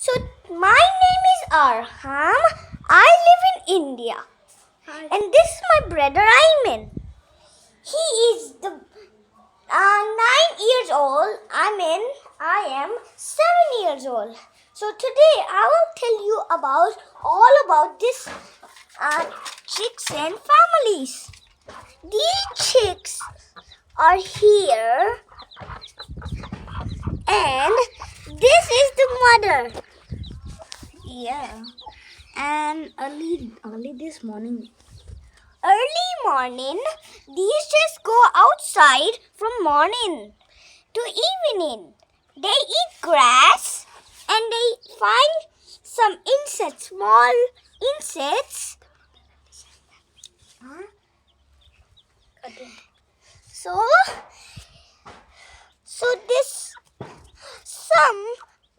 So, my name is Arham. I live in India. Hi. And this is my brother Ayman. He is 9 years old. I am 7 years old. So today I will tell you all about this chicks and families. These chicks are here, and this is the mother. Yeah, and early this morning. Early morning, these chicks go outside from morning to evening. They eat grass and they find some insects, small insects.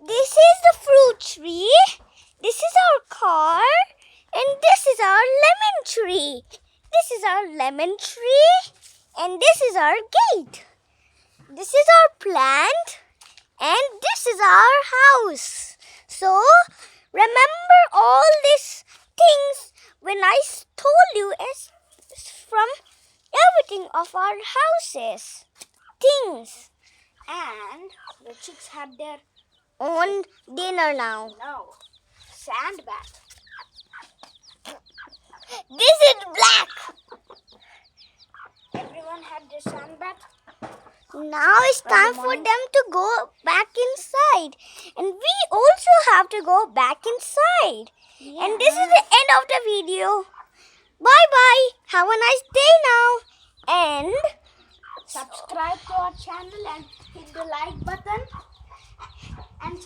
This is the fruit tree. This is our car, and this is our lemon tree. This is our lemon tree, and this is our gate. This is our plant, and this is our house. So, remember all these things when I told you as from everything of our houses. Things. And the chicks had their own dinner now. No. Sand bath. This is black. Everyone had their sand bath. Now it's time for them to go back inside. And we also have to go back inside. Yeah. And this is the end of the video. Bye-bye. Have a nice day now. And subscribe to our channel and hit the like button. And